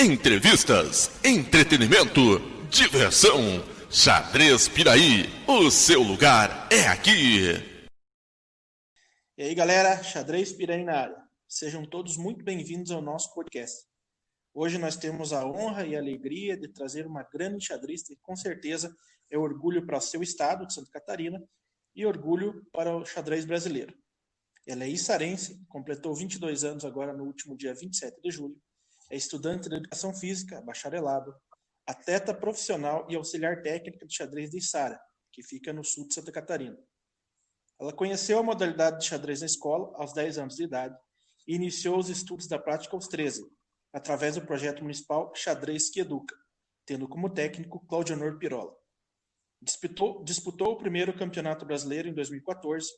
Entrevistas, entretenimento, diversão. Xadrez Piraí, o seu lugar é aqui. E aí, galera, Xadrez Piraí na área. Sejam todos muito bem-vindos ao nosso podcast. Hoje nós temos a honra e a alegria de trazer uma grande xadrista que com certeza é orgulho para o seu estado de Santa Catarina e orgulho para o xadrez brasileiro. Ela é içarense, completou 22 anos agora no último dia 27 de julho, é estudante de Educação Física, bacharelado, atleta profissional e auxiliar técnica de xadrez de Içara, que fica no sul de Santa Catarina. Ela conheceu a modalidade de xadrez na escola aos 10 anos de idade e iniciou os estudos da prática aos 13, através do projeto municipal Xadrez que Educa, tendo como técnico Claudionor Pirola. Disputou o primeiro campeonato brasileiro em 2014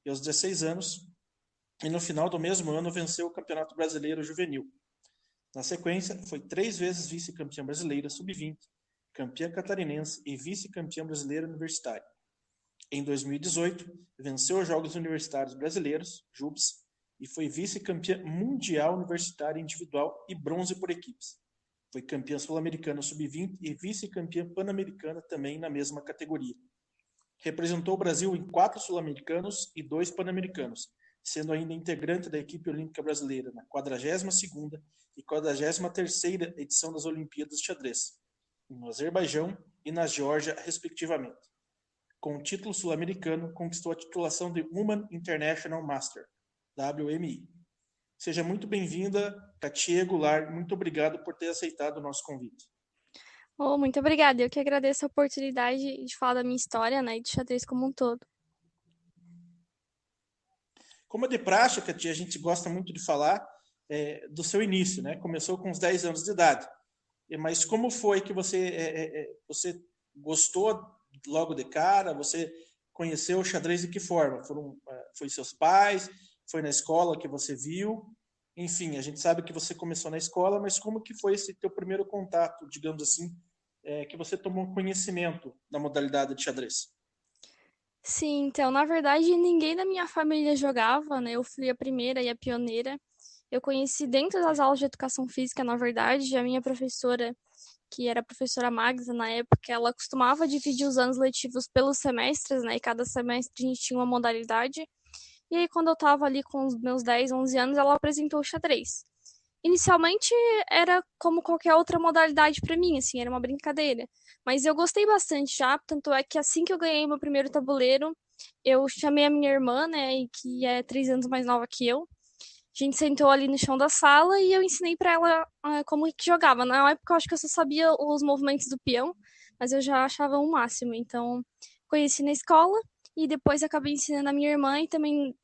e aos 16 anos, e no final do mesmo ano venceu o Campeonato Brasileiro Juvenil. Na sequência, foi 3 vezes vice-campeã brasileira sub-20, campeã catarinense e vice-campeã brasileira universitária. Em 2018, venceu os Jogos Universitários Brasileiros, JUBs, e foi vice-campeã mundial universitária individual e bronze por equipes. Foi campeã sul-americana sub-20 e vice-campeã pan-americana também na mesma categoria. Representou o Brasil em 4 sul-americanos e 2 pan-americanos, sendo ainda integrante da equipe olímpica brasileira na 42ª e 43ª edição das Olimpíadas de Xadrez, no Azerbaijão e na Geórgia, respectivamente. Com o título sul-americano, conquistou a titulação de Woman International Master, WMI. Seja muito bem-vinda, Katia Goulart. Muito obrigado por ter aceitado o nosso convite. Muito obrigada. Eu que agradeço a oportunidade de falar da minha história, né, e de xadrez como um todo. Como é de praxe, Katia, a gente gosta muito de falar do seu início, né? Começou com uns 10 anos de idade. Mas como foi que você gostou logo de cara? Você conheceu o xadrez de que forma? Foi seus pais? Foi na escola que você viu? Enfim, a gente sabe que você começou na escola, mas como que foi esse teu primeiro contato, digamos assim, que você tomou conhecimento da modalidade de xadrez? Sim, então, na verdade, ninguém da minha família jogava, né? Eu fui a primeira e a pioneira. Eu conheci dentro das aulas de educação física, na verdade, a minha professora, que era a professora Magda na época, ela costumava dividir os anos letivos pelos semestres, né? E cada semestre a gente tinha uma modalidade. E aí, quando eu tava ali com os meus 10, 11 anos, ela apresentou o xadrez. Inicialmente era como qualquer outra modalidade pra mim, assim, era uma brincadeira. Mas eu gostei bastante já, tanto é que assim que eu ganhei meu primeiro tabuleiro, eu chamei a minha irmã, né, e que é 3 anos mais nova que eu. A gente sentou ali no chão da sala e eu ensinei pra ela como que jogava. Na época eu acho que eu só sabia os movimentos do peão, mas eu já achava o máximo. Então, conheci na escola e depois acabei ensinando a minha irmã e também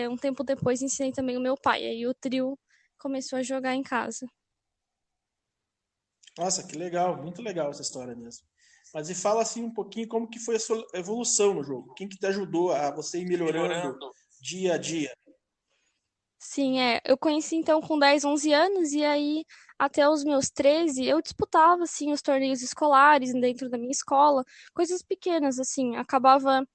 um tempo depois ensinei também o meu pai. Aí o trio começou a jogar em casa. Nossa, que legal, muito legal essa história mesmo. Mas e fala assim um pouquinho como que foi a sua evolução no jogo. Quem que te ajudou a você ir melhorando dia a dia? Sim, eu conheci então com 10, 11 anos e aí até os meus 13 eu disputava assim os torneios escolares dentro da minha escola, coisas pequenas assim, acabava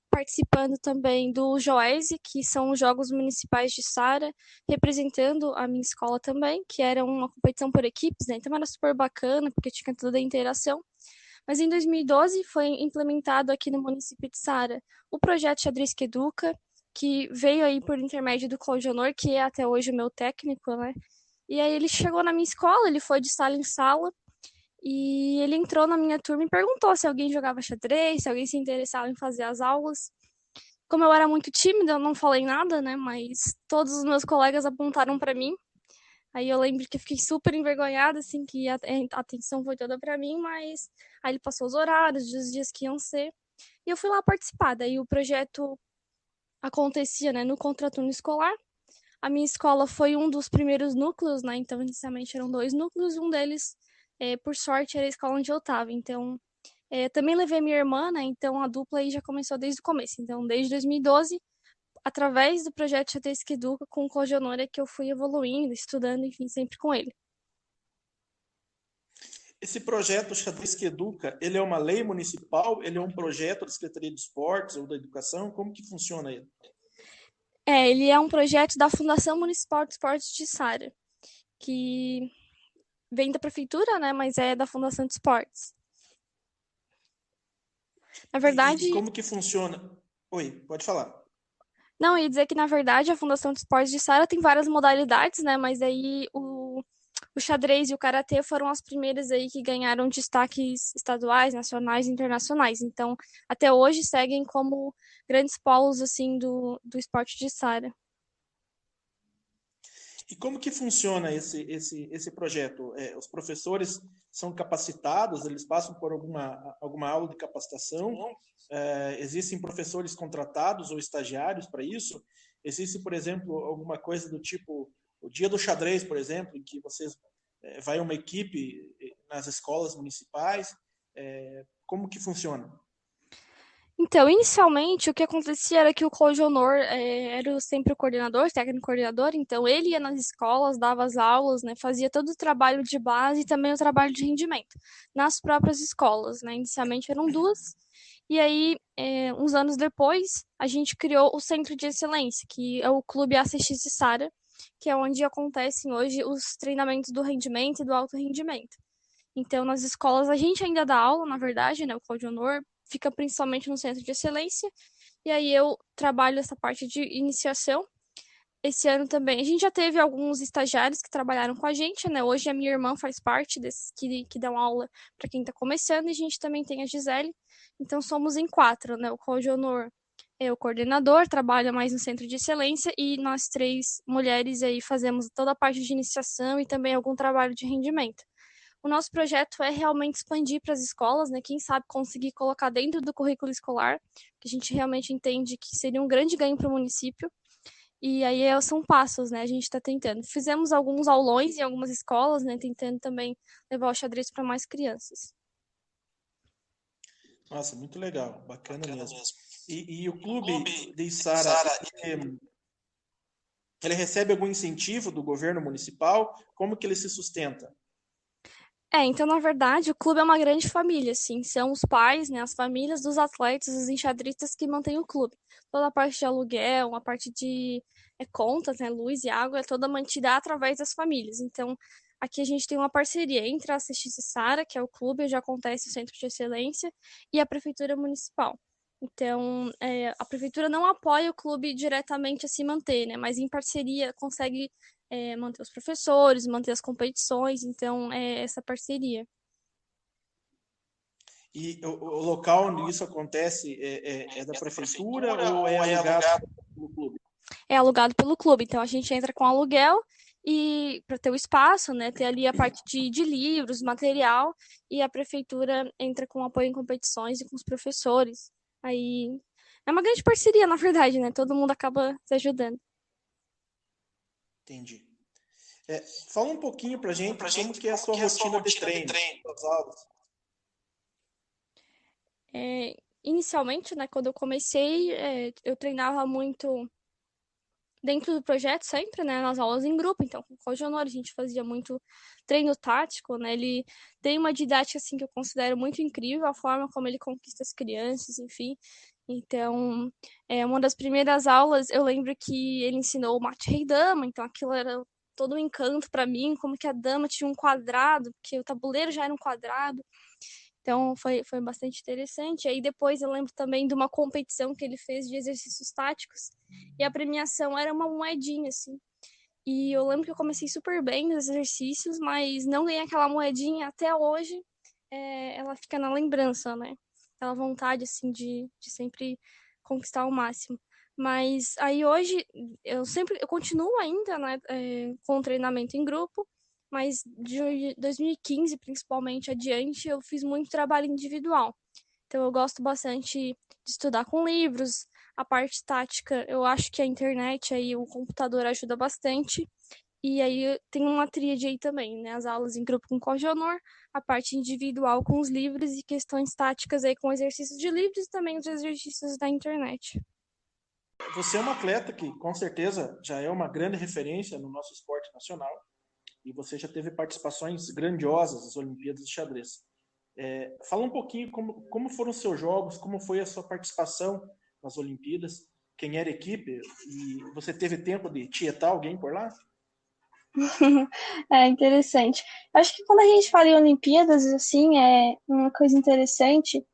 participando também do Joese, que são os Jogos Municipais de Sara, representando a minha escola também, que era uma competição por equipes, né? Então era super bacana, porque tinha toda a interação. Mas em 2012 foi implementado aqui no município de Sara o projeto Xadrez que Educa, que veio aí por intermédio do Claudionor, que é até hoje o meu técnico, né? E aí ele chegou na minha escola, ele foi de sala em sala, e ele entrou na minha turma e perguntou se alguém jogava xadrez, se alguém se interessava em fazer as aulas. Como eu era muito tímida, eu não falei nada, né? Mas todos os meus colegas apontaram para mim. Aí eu lembro que eu fiquei super envergonhada, assim, que a atenção foi toda para mim, mas aí ele passou os horários, os dias que iam ser. E eu fui lá participar. Daí o projeto acontecia, né, no contraturno escolar. A minha escola foi um dos primeiros núcleos, né? Então, inicialmente eram 2 núcleos, um deles, por sorte, era a escola onde eu estava. Então, também levei minha irmã, né? Então, a dupla aí já começou desde o começo. Então, desde 2012, através do projeto Xadrez que Educa, com o Claudionor, é que eu fui evoluindo, estudando, enfim, sempre com ele. Esse projeto Xadrez que Educa, ele é uma lei municipal? Ele é um projeto da Secretaria de Esportes ou da Educação? Como que funciona ele? Ele é um projeto da Fundação Municipal de Esportes de Sara, que vem da prefeitura, né? Mas é da Fundação de Esportes. Na E verdade, como que funciona? Oi, pode falar. não, eu ia dizer que, na verdade, a Fundação de Esportes de Sara tem várias modalidades, né? Mas aí o xadrez e o karatê foram as primeiras aí que ganharam destaques estaduais, nacionais e internacionais. Então, até hoje seguem como grandes polos, assim, do esporte de Sara. E como que funciona esse projeto? Os professores são capacitados, eles passam por alguma aula de capacitação? Existem professores contratados ou estagiários para isso? Existe, por exemplo, alguma coisa do tipo o Dia do Xadrez, por exemplo, em que vocês vai uma equipe nas escolas municipais? Como que funciona? Então, inicialmente, o que acontecia era que o Cláudio Honor era sempre o coordenador, técnico coordenador, então ele ia nas escolas, dava as aulas, né, fazia todo o trabalho de base e também o trabalho de rendimento nas próprias escolas, né. Inicialmente eram duas, e aí, uns anos depois, a gente criou o Centro de Excelência, que é o Clube ACX de Sara, que é onde acontecem hoje os treinamentos do rendimento e do alto rendimento. Então, nas escolas, a gente ainda dá aula, na verdade, né? O Cláudio Honor fica principalmente no Centro de Excelência, e aí eu trabalho essa parte de iniciação. Esse ano também, a gente já teve alguns estagiários que trabalharam com a gente, né? Hoje a minha irmã faz parte desses que dão aula para quem está começando, e a gente também tem a Gisele. Então, somos em quatro, né? O Cláudio Honor é o coordenador, trabalha mais no Centro de Excelência, e nós três mulheres aí fazemos toda a parte de iniciação e também algum trabalho de rendimento. O nosso projeto é realmente expandir para as escolas, né? Quem sabe conseguir colocar dentro do currículo escolar, que a gente realmente entende que seria um grande ganho para o município. E aí são passos, né? A gente está tentando. Fizemos alguns aulões em algumas escolas, né? Tentando também levar o xadrez para mais crianças. Nossa, muito legal, bacana mesmo. E o clube de Sara, ele recebe algum incentivo do governo municipal? Como que ele se sustenta? Então, na verdade, o clube é uma grande família, assim. São os pais, né, as famílias dos atletas, os enxadristas que mantêm o clube. Toda a parte de aluguel, a parte de contas, né, luz e água, é toda mantida através das famílias. Então, aqui a gente tem uma parceria entre a CX Sara, que é o clube, onde acontece o Centro de Excelência, e a Prefeitura Municipal. Então, a prefeitura não apoia o clube diretamente a se manter, né, mas em parceria consegue manter os professores, manter as competições, então é essa parceria. E o local onde isso acontece da prefeitura ou é alugado pelo clube? É alugado pelo clube, então a gente entra com aluguel e para ter o espaço, né, ter ali a parte de livros, material, e a prefeitura entra com apoio em competições e com os professores. Aí é uma grande parceria, na verdade, né? Todo mundo acaba se ajudando. Entendi. Fala um pouquinho pra gente como que é a sua rotina de treino, suas aulas. Inicialmente, né, quando eu comecei, eu treinava muito dentro do projeto sempre, né, nas aulas em grupo, então com o Cláudio Honor a gente fazia muito treino tático, né, ele tem uma didática, assim, que eu considero muito incrível, a forma como ele conquista as crianças, enfim, então, uma das primeiras aulas, eu lembro que ele ensinou o mate rei dama, então aquilo era todo um encanto para mim, como que a dama tinha um quadrado, porque o tabuleiro já era um quadrado, então foi bastante interessante. Aí depois eu lembro também de uma competição que ele fez de exercícios táticos. E a premiação era uma moedinha, assim. E eu lembro que eu comecei super bem nos exercícios, mas não ganhei aquela moedinha até hoje. Ela fica na lembrança, né? Aquela vontade, assim, de sempre conquistar o máximo. Mas aí hoje eu continuo ainda, né, com o treinamento em grupo, mas de 2015 principalmente adiante eu fiz muito trabalho individual. Então eu gosto bastante de estudar com livros, a parte tática, eu acho que a internet aí o computador ajuda bastante. E aí tem uma tríade aí também, né? As aulas em grupo com Cláudio Honor, a parte individual com os livros e questões táticas aí com exercícios de livros e também os exercícios da internet. Você é uma atleta que com certeza já é uma grande referência no nosso esporte nacional e você já teve participações grandiosas nas Olimpíadas de Xadrez. Fala um pouquinho como foram os seus jogos, como foi a sua participação nas Olimpíadas, quem era a equipe e você teve tempo de tietar alguém por lá? É interessante. Acho que quando a gente fala em Olimpíadas, assim, é uma coisa interessante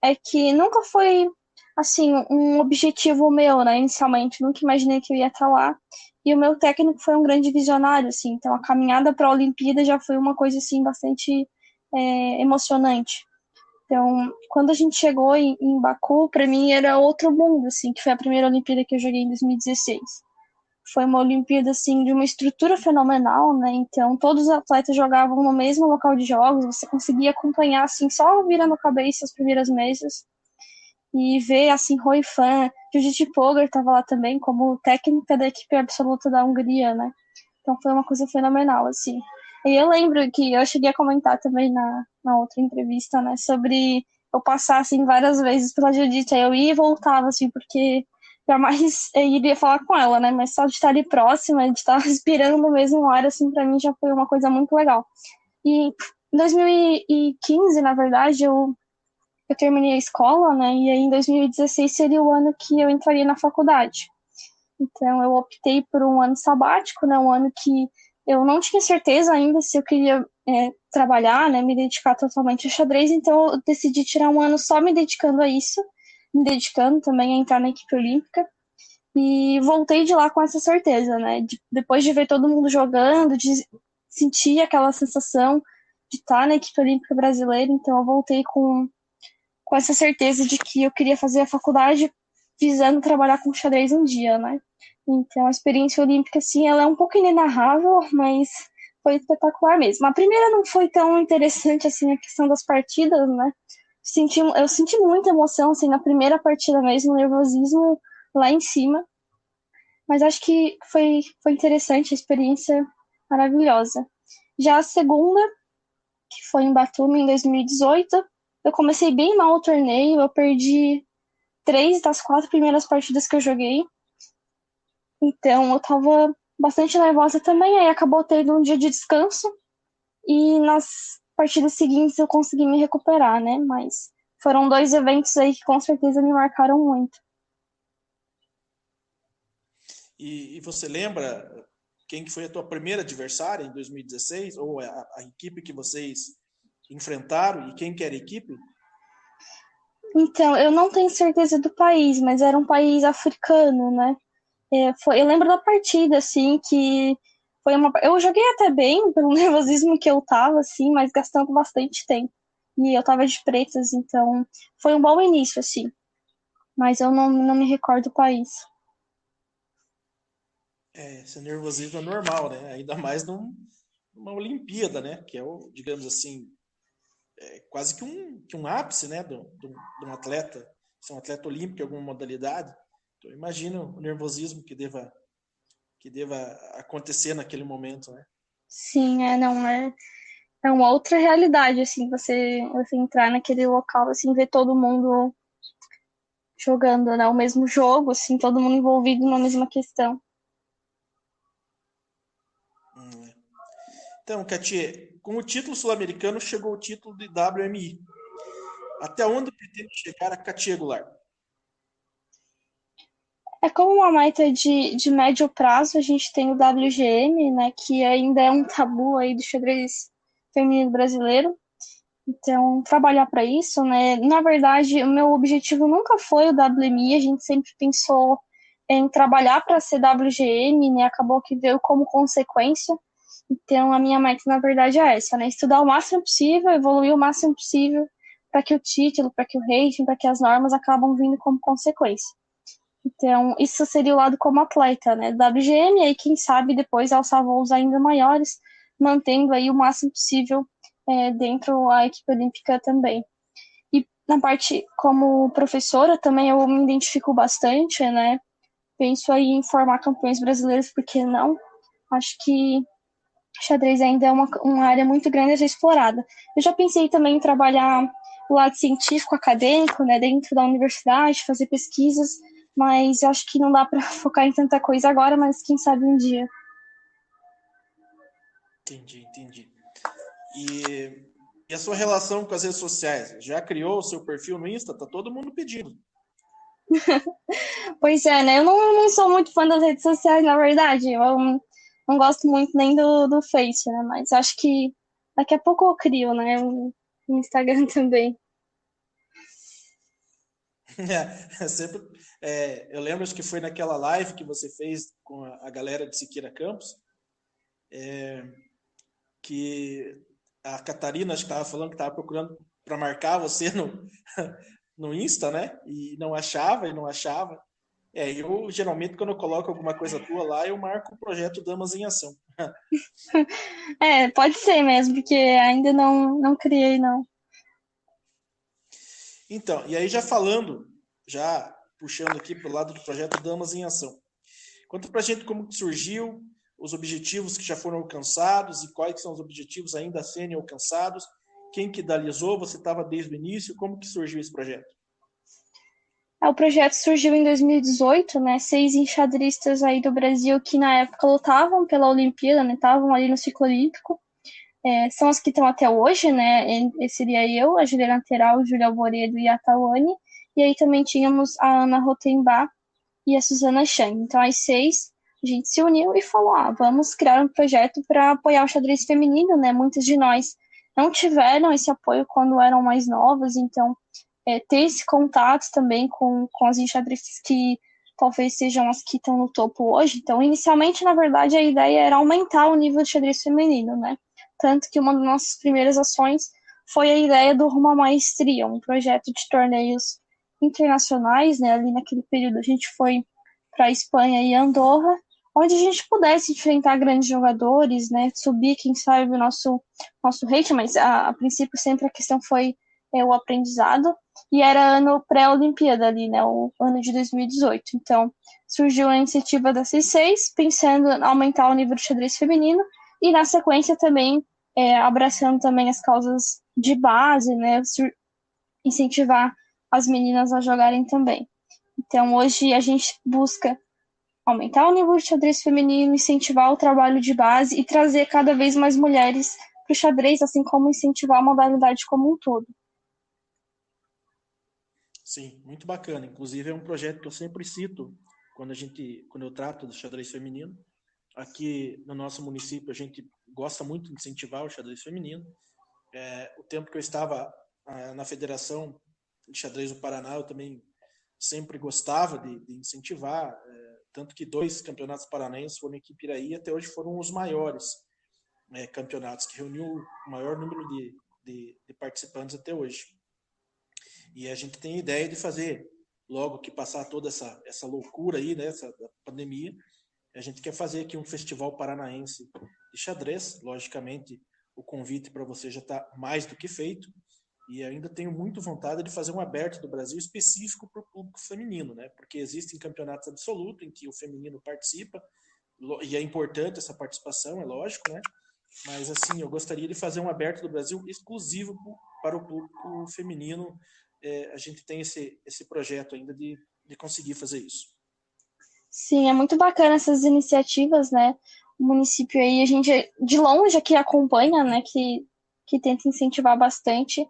é que nunca foi, assim, um objetivo meu, né, inicialmente. Nunca imaginei que eu ia estar lá. E o meu técnico foi um grande visionário, assim. Então, a caminhada para a Olimpíada já foi uma coisa, assim, bastante emocionante. Então, quando a gente chegou em Baku, para mim era outro mundo, assim, que foi a primeira Olimpíada que eu joguei em 2016. Foi uma Olimpíada, assim, de uma estrutura fenomenal, né? Então, todos os atletas jogavam no mesmo local de jogos, você conseguia acompanhar, assim, só virando a cabeça as primeiras mesas e ver, assim, Roy Fan, Judith Polgar estava lá também como técnica da equipe absoluta da Hungria, né? Então, foi uma coisa fenomenal, assim. E eu lembro que eu cheguei a comentar também na outra entrevista, né, sobre eu passar, assim, várias vezes pela Judith, aí eu ia e voltava, assim, porque jamais eu iria falar com ela, né, mas só de estar ali próxima, de estar respirando no mesmo ar, assim, pra mim já foi uma coisa muito legal. E em 2015, na verdade, eu terminei a escola, né, e aí em 2016 seria o ano que eu entraria na faculdade. Então, eu optei por um ano sabático, né? Um ano que eu não tinha certeza ainda se eu queria trabalhar, né? Me dedicar totalmente ao xadrez. Então, eu decidi tirar um ano só me dedicando a isso, me dedicando também a entrar na equipe olímpica. E voltei de lá com essa certeza, né? Depois de ver todo mundo jogando, de sentir aquela sensação de estar na equipe olímpica brasileira. Então, eu voltei com essa certeza de que eu queria fazer a faculdade visando trabalhar com xadrez um dia, né? Então, a experiência olímpica, assim, ela é um pouco inenarrável, mas foi espetacular mesmo. A primeira não foi tão interessante, assim, a questão das partidas, né? Eu senti muita emoção, assim, na primeira partida mesmo, nervosismo lá em cima. Mas acho que foi interessante, a experiência maravilhosa. Já a segunda, que foi em Batumi, em 2018, eu comecei bem mal o torneio, eu perdi 3 das 4 primeiras partidas que eu joguei. Então eu tava bastante nervosa também, aí acabou tendo um dia de descanso e nas partidas seguintes eu consegui me recuperar, né? Mas foram 2 eventos aí que com certeza me marcaram muito. E você lembra quem que foi a tua primeira adversária em 2016? Ou a equipe que vocês enfrentaram e quem que era a equipe? Então, eu não tenho certeza do país, mas era um país africano, né? Eu lembro da partida, assim, que foi uma. Eu joguei até bem, pelo nervosismo que eu tava, assim, mas gastando bastante tempo. E eu tava de pretas, então foi um bom início, assim. Mas eu não me recordo o país. Esse nervosismo é normal, né? Ainda mais numa Olimpíada, né? Que é o, digamos assim, quase que um ápice, né? De um atleta, se é um atleta olímpico em alguma modalidade. Então, imagina o nervosismo que deva acontecer naquele momento, né? Sim, não é uma outra realidade, assim, você entrar naquele local, assim, ver todo mundo jogando, né, o mesmo jogo, assim, todo mundo envolvido na mesma questão. Hum. Então, Katia, com o título sul-americano chegou o título de WMI. Até onde pretende chegar a Katia Goulart? É como uma meta de médio prazo, a gente tem o WGM, né, que ainda é um tabu aí do xadrez feminino brasileiro. Então, trabalhar para isso, né? Na verdade, o meu objetivo nunca foi o WMI, a gente sempre pensou em trabalhar para ser WGM, né? Acabou que veio como consequência. Então, a minha meta, na verdade, é essa, né? Estudar o máximo possível, evoluir o máximo possível para que o título, para que o rating, para que as normas acabam vindo como consequência. Então, isso seria o lado como atleta, né? WGM, aí quem sabe depois alçar voos ainda maiores, mantendo aí o máximo possível dentro da equipe olímpica também. E na parte como professora também eu me identifico bastante, né? Penso aí em formar campeões brasileiros, por que não? Acho que xadrez ainda é uma área muito grande a ser explorada. Eu já pensei também em trabalhar o lado científico, acadêmico, né, dentro da universidade, fazer pesquisas, mas eu acho que não dá para focar em tanta coisa agora, mas quem sabe um dia. Entendi. E a sua relação com as redes sociais? Já criou o seu perfil no Insta? Tá todo mundo pedindo. Pois é, né? Eu não sou muito fã das redes sociais, na verdade. não gosto muito nem do Face, né? Mas acho que daqui a pouco eu crio, né? Um Instagram também. Sempre, eu lembro, acho que foi naquela live que você fez com a galera de Siqueira Campos, que a Catarina, acho que estava falando que estava procurando para marcar você no Insta, né? E não achava, e não achava. Eu geralmente, quando eu coloco alguma coisa tua lá, eu marco o projeto Damas em Ação. Pode ser mesmo, porque ainda não criei, não. Então, e aí já falando, já puxando aqui para o lado do projeto Damas em Ação. Conta para a gente como que surgiu, os objetivos que já foram alcançados e quais são os objetivos ainda a serem alcançados, quem que idealizou, você estava desde o início, como que surgiu esse projeto? O projeto surgiu em 2018, né? 6 enxadristas aí do Brasil que na época lutavam pela Olimpíada, né? Estavam ali no ciclo olímpico. São as que estão até hoje, né? Seria eu, a Juliana Teral, Júlia Alvoredo e a Tawane. E aí também tínhamos a Ana Rotembach e a Suzana Chang. Então, as 6, a gente se uniu e falou, vamos criar um projeto para apoiar o xadrez feminino, né? Muitas de nós não tiveram esse apoio quando eram mais novas, então ter esse contato também com as enxadristas que talvez sejam as que estão no topo hoje. Então, inicialmente, na verdade, a ideia era aumentar o nível de xadrez feminino, né? Tanto que uma das nossas primeiras ações foi a ideia do Rumo à Maestria, um projeto de torneios internacionais, né? Ali naquele período a gente foi para a Espanha e Andorra, onde a gente pudesse enfrentar grandes jogadores, né? Subir, quem sabe, o nosso rate, mas a princípio sempre a questão foi o aprendizado, e era ano pré-Olimpíada ali, né? O ano de 2018. Então, surgiu a iniciativa da C6, pensando em aumentar o nível de xadrez feminino, e na sequência também abraçando também as causas de base, né? Incentivar as meninas a jogarem também. Então, hoje a gente busca aumentar o nível de xadrez feminino, incentivar o trabalho de base e trazer cada vez mais mulheres para o xadrez, assim como incentivar a modalidade como um todo. Sim, muito bacana. Inclusive é um projeto que eu sempre cito quando eu trato do xadrez feminino. Aqui no nosso município a gente gosta muito de incentivar o xadrez feminino. O tempo que eu estava na Federação de Xadrez do Paraná, eu também sempre gostava de incentivar, tanto que 2 campeonatos paranaenses foram em Quipiraí e até hoje foram os maiores campeonatos, que reuniu o maior número de participantes até hoje. E a gente tem a ideia de fazer, logo que passar toda essa loucura aí, né, essa pandemia, a gente quer fazer aqui um festival paranaense de xadrez. Logicamente, o convite para você já está mais do que feito. E ainda tenho muito vontade de fazer um aberto do Brasil específico para o público feminino, né? Porque existem campeonatos absolutos em que o feminino participa, e é importante essa participação, é lógico, né? Mas, assim, eu gostaria de fazer um aberto do Brasil exclusivo para o público feminino. A gente tem esse projeto ainda de conseguir fazer isso. Sim, é muito bacana essas iniciativas, né? O município aí, a gente de longe aqui acompanha, né? Que tenta incentivar bastante.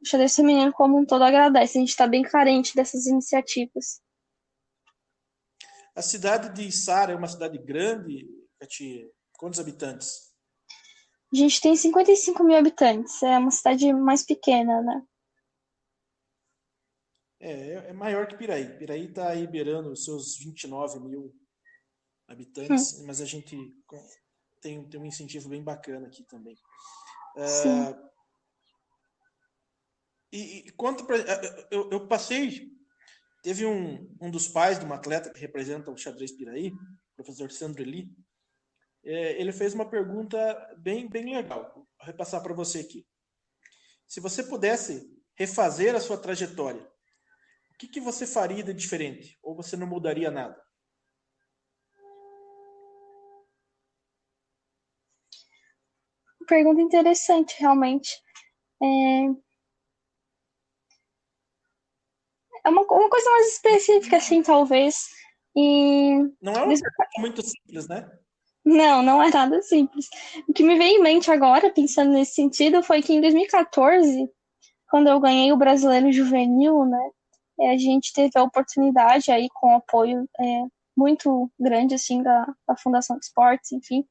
O xadrez feminino como um todo agradece. A gente está bem carente dessas iniciativas. A cidade de Içara é uma cidade grande, Katia? Quantos habitantes? A gente tem 55 mil habitantes. É uma cidade mais pequena, né? É maior que Piraí. Piraí está aí beirando os seus 29 mil habitantes, mas a gente tem um incentivo bem bacana aqui também. Sim. E quanto pra, eu passei, teve um dos pais de uma atleta que representa o xadrez Piraí, o professor Sandro Eli, ele fez uma pergunta bem legal. Vou repassar para você aqui. Se você pudesse refazer a sua trajetória, o que você faria de diferente? Ou você não mudaria nada? Pergunta interessante, realmente. É uma coisa mais específica, assim, talvez. E Não é uma pergunta muito simples, né? não é nada simples. O que me veio em mente agora, pensando nesse sentido, foi que em 2014, quando eu ganhei o Brasileiro Juvenil, né, a gente teve a oportunidade aí com o apoio muito grande, assim, da Fundação de Esportes, enfim,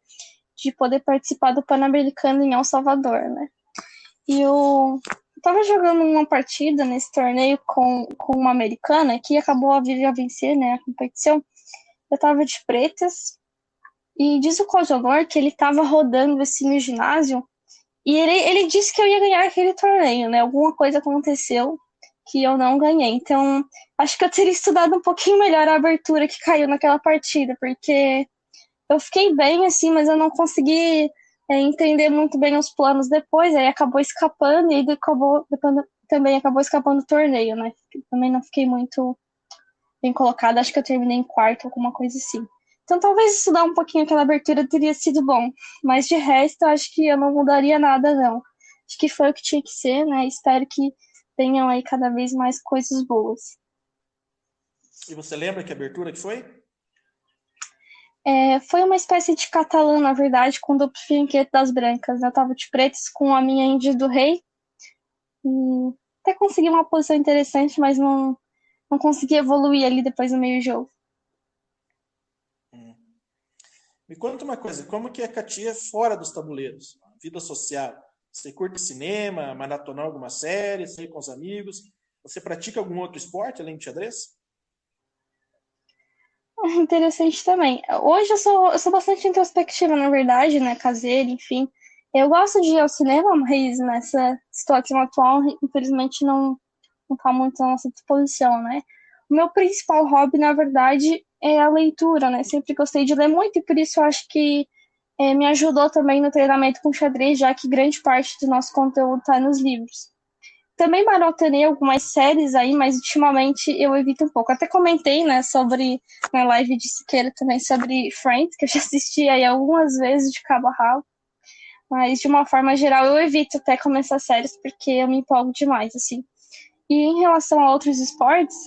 de poder participar do Pan-Americano em El Salvador, né? E eu tava jogando uma partida nesse torneio com uma americana que acabou a vir a vencer, né, a competição. Eu tava de pretas e diz o coordenador que ele tava rodando assim no ginásio e ele disse que eu ia ganhar aquele torneio, né? Alguma coisa aconteceu que eu não ganhei. Então, acho que eu teria estudado um pouquinho melhor a abertura que caiu naquela partida, porque eu fiquei bem, assim, mas eu não consegui entender muito bem os planos depois, aí acabou escapando e depois também acabou escapando o torneio, né? Também não fiquei muito bem colocada, acho que eu terminei em quarto, alguma coisa assim. Então talvez estudar um pouquinho aquela abertura teria sido bom, mas de resto acho que eu não mudaria nada, não. Acho que foi o que tinha que ser, né? Espero que tenham aí cada vez mais coisas boas. E você lembra que abertura que foi? Foi uma espécie de catalã, na verdade, com duplo finquete das brancas. Eu tava de pretos com a minha Índia do Rei. E até consegui uma posição interessante, mas não consegui evoluir ali depois no meio jogo. Me conta uma coisa, como que é a Katia fora dos tabuleiros? Vida social. Você curte cinema, maratonar alguma série, sair com os amigos? Você pratica algum outro esporte além de xadrez? Interessante também. Hoje eu sou bastante introspectiva, na verdade, né? Caseira, enfim. Eu gosto de ir ao cinema, mas nessa situação atual, infelizmente, não tá muito à nossa disposição, né? O meu principal hobby, na verdade, é a leitura, né? Sempre gostei de ler muito e por isso eu acho que me ajudou também no treinamento com xadrez, já que grande parte do nosso conteúdo está nos livros. Também maratonei algumas séries aí, mas ultimamente eu evito um pouco. Até comentei, né, sobre na live de Siqueira também sobre Friends, que eu já assisti aí algumas vezes de cabo a rabo. Mas de uma forma geral eu evito até começar séries porque eu me empolgo demais, assim. E em relação a outros esportes,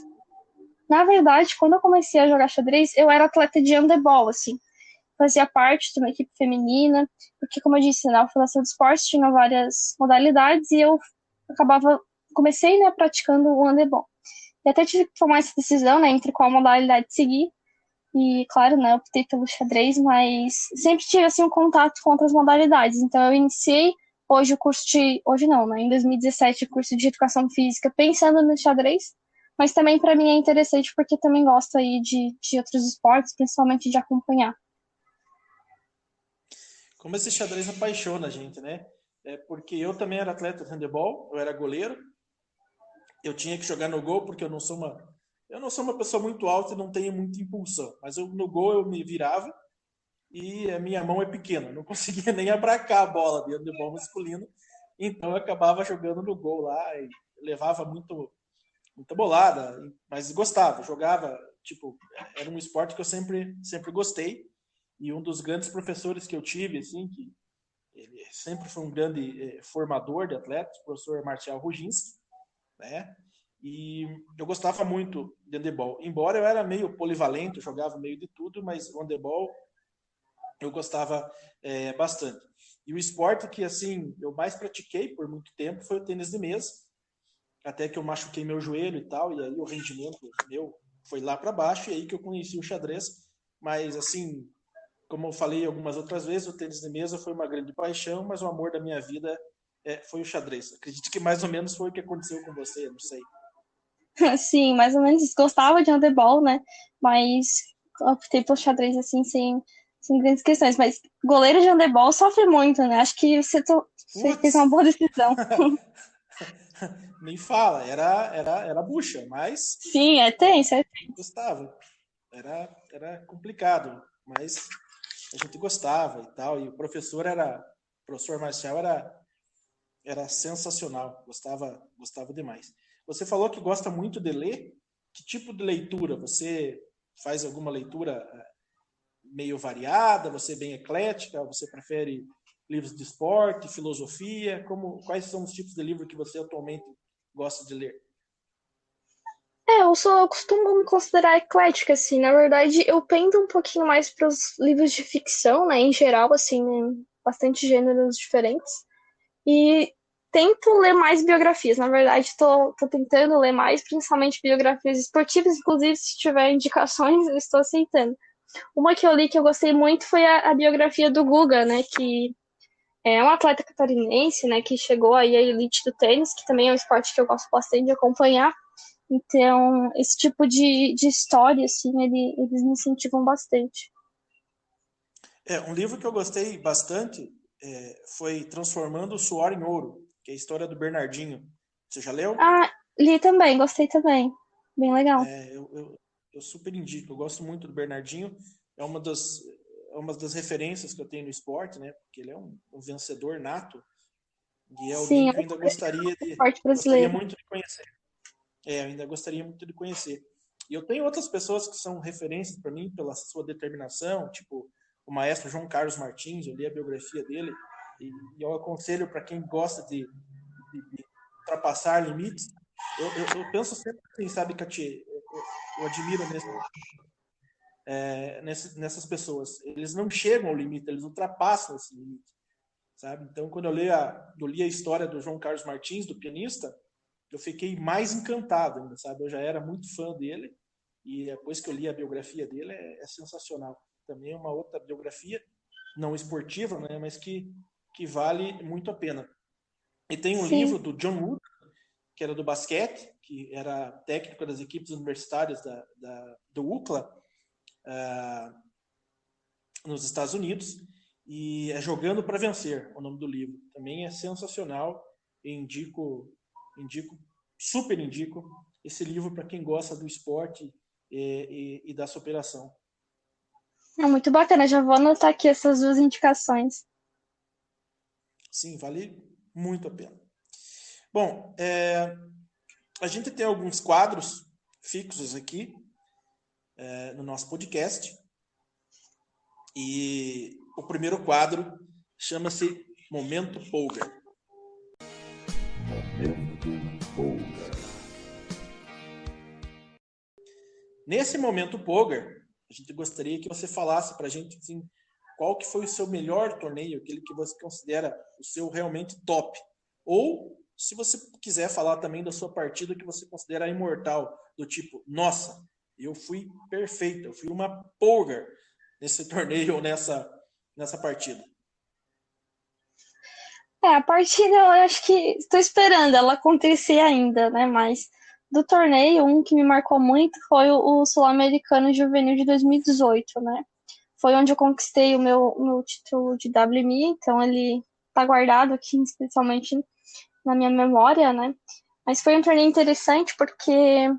na verdade, quando eu comecei a jogar xadrez, eu era atleta de handebol, assim. Fazia parte de uma equipe feminina, porque, como eu disse, na Fundação de Esportes tinha várias modalidades e eu comecei, né, praticando o handebol. E até tive que tomar essa decisão, né, entre qual modalidade seguir. E, claro, né, optei pelo xadrez, mas sempre tive, assim, um contato com outras modalidades. Então, eu iniciei hoje não, né, em 2017, o curso de Educação Física, pensando no xadrez, mas também para mim é interessante porque também gosto aí de outros esportes, principalmente de acompanhar. Como esse xadrez apaixona a gente, né? Porque eu também era atleta de handebol, eu era goleiro. Eu tinha que jogar no gol porque eu não sou uma pessoa muito alta e não tenho muita impulsão. Mas no gol eu me virava e a minha mão é pequena, não conseguia nem abracar a bola de handebol masculino. Então eu acabava jogando no gol lá e levava muita bolada, mas gostava, jogava, tipo, era um esporte que eu sempre gostei. E um dos grandes professores que eu tive, assim, que ele sempre foi um grande formador de atletas, o professor Marcial Ruginski, né? E eu gostava muito de handebol. Embora eu era meio polivalente, eu jogava meio de tudo, mas o handebol eu gostava bastante. E o esporte que, assim, eu mais pratiquei por muito tempo foi o tênis de mesa, até que eu machuquei meu joelho e tal, e aí o rendimento meu foi lá para baixo, e aí que eu conheci o xadrez. Mas, assim, como eu falei algumas outras vezes, o tênis de mesa foi uma grande paixão, mas o amor da minha vida foi o xadrez. Acredito que mais ou menos foi o que aconteceu com você, não sei. Sim, mais ou menos. Gostava de handebol, né? Mas optei pelo xadrez, assim, sem grandes questões. Mas goleiro de handebol sofre muito, né? Acho que você fez uma Putz! boa decisão. Nem fala, era bucha, mas Sim, é tenso, é. gostava. Era complicado, mas a gente gostava e tal. E o professor Marcial era sensacional, gostava demais. Você falou que gosta muito de ler. Que tipo de leitura? Você faz alguma leitura meio variada? Você é bem eclética? Você prefere livros de esporte, filosofia? Quais são os tipos de livro que você atualmente gosta de ler? Eu costumo me considerar eclética, assim. Na verdade, eu pendo um pouquinho mais para os livros de ficção, né? Em geral, assim, né? Bastante gêneros diferentes. E tento ler mais biografias. Na verdade, tô tentando ler mais, principalmente biografias esportivas. Inclusive, se tiver indicações, eu estou aceitando. Uma que eu li que eu gostei muito foi a biografia do Guga, né? Que é um atleta catarinense, né? Que chegou aí à elite do tênis, que também é um esporte que eu gosto bastante de acompanhar. Então, esse tipo de história, assim, eles me incentivam bastante. Um livro que eu gostei bastante foi Transformando o Suor em Ouro, que é a história do Bernardinho. Você já leu? Ah, li também, gostei também. Bem legal. Eu super indico, eu gosto muito do Bernardinho. É uma das referências que eu tenho no esporte, né? Porque ele é um vencedor nato e é alguém Sim, que eu ainda gostaria esporte brasileiro. muito de conhecer. Eu ainda gostaria muito de conhecer. E eu tenho outras pessoas que são referências para mim pela sua determinação, tipo o maestro João Carlos Martins. Eu li a biografia dele e eu aconselho para quem gosta de ultrapassar limites. Eu penso sempre assim, sabe, Cati? Eu admiro nessas pessoas. Eles não chegam ao limite, eles ultrapassam esse limite, sabe? Então, quando eu li a história do João Carlos Martins, do pianista, eu fiquei mais encantado ainda, sabe? Eu já era muito fã dele e depois que eu li a biografia dele é sensacional. Também é uma outra biografia, não esportiva, né? Mas que vale muito a pena. E tem um livro do John Wooden, que era do basquete, que era técnico das equipes universitárias do UCLA, nos Estados Unidos, e é Jogando para Vencer, o nome do livro. Também é sensacional, super indico esse livro para quem gosta do esporte e da superação. É muito bacana, já vou anotar aqui essas duas indicações. Sim, vale muito a pena. Bom, a gente tem alguns quadros fixos aqui no nosso podcast. E o primeiro quadro chama-se Momento Polga. Momento Polga. Nesse Momento Polga, a gente gostaria que você falasse para a gente assim, qual que foi o seu melhor torneio, aquele que você considera o seu realmente top. Ou, se você quiser falar também da sua partida que você considera imortal, do tipo, nossa, eu fui perfeito, eu fui uma polga nesse torneio ou nessa partida. A partida eu acho que estou esperando ela acontecer ainda, né? Mas do torneio, um que me marcou muito foi o Sul-Americano Juvenil de 2018, né? Foi onde eu conquistei o meu título de WMI, então ele tá guardado aqui, especialmente na minha memória, né? Mas foi um torneio interessante porque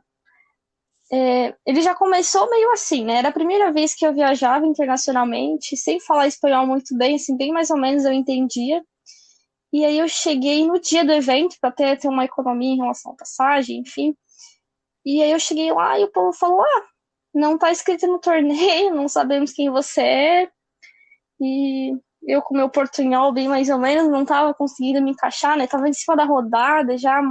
ele já começou meio assim, né? Era a primeira vez que eu viajava internacionalmente, sem falar espanhol muito bem, assim, bem mais ou menos eu entendia. E aí eu cheguei no dia do evento, para ter uma economia em relação à passagem, enfim. E aí eu cheguei lá e o povo falou, não tá escrito no torneio, não sabemos quem você é. E eu com meu portunhol bem mais ou menos, não tava conseguindo me encaixar, né? Tava em cima da rodada já.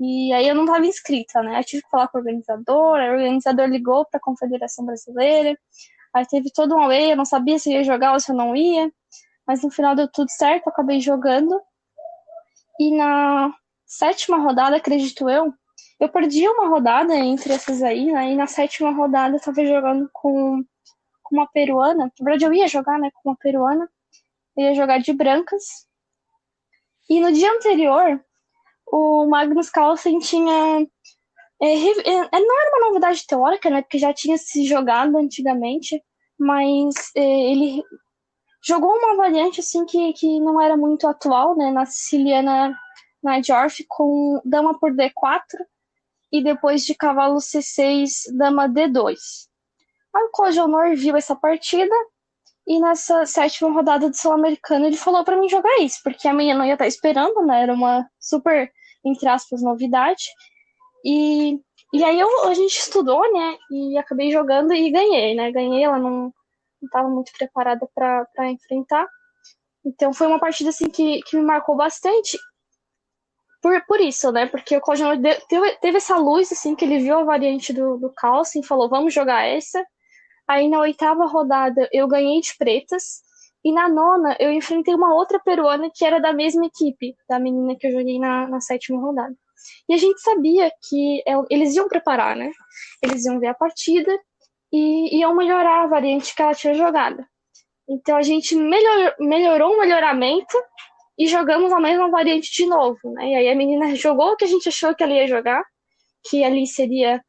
E aí eu não tava inscrita, né? Aí tive que falar com o organizador ligou pra Confederação Brasileira. Aí teve todo um away, eu não sabia se eu ia jogar ou se eu não ia. Mas no final deu tudo certo, eu acabei jogando. E na 7ª rodada, acredito eu perdi uma rodada entre essas aí, né? E na 7ª rodada eu tava jogando com uma peruana. Na verdade, eu ia jogar, né, com uma peruana. Eu ia jogar de brancas. E no dia anterior, o Magnus Carlsen tinha... não era uma novidade teórica, né? Porque já tinha se jogado antigamente. Mas ele jogou uma variante assim que não era muito atual, né? Na siciliana Najdorf com dama por D4 e depois de cavalo C6, dama D2. Aí o Cláudio Honor viu essa partida e nessa 7ª rodada do Sul-Americano ele falou pra mim jogar isso, porque a minha não ia estar esperando, né? Era uma super, entre aspas, novidade. E aí a gente estudou, né? E acabei jogando e ganhei, né? Ganhei, ela não estava muito preparada para enfrentar. Então foi uma partida assim que me marcou bastante por isso, né? Porque o Claudio teve essa luz assim que ele viu a variante do Carlsen e falou, vamos jogar essa. Aí na 8ª rodada eu ganhei de pretas E na nona, eu enfrentei uma outra peruana que era da mesma equipe, da menina que eu joguei na sétima rodada. E a gente sabia que eles iam preparar, né? Eles iam ver a partida e iam melhorar a variante que ela tinha jogado. Então a gente melhorou o melhoramento e jogamos a mesma variante de novo, né? E aí a menina jogou o que a gente achou que ela ia jogar, que ali seria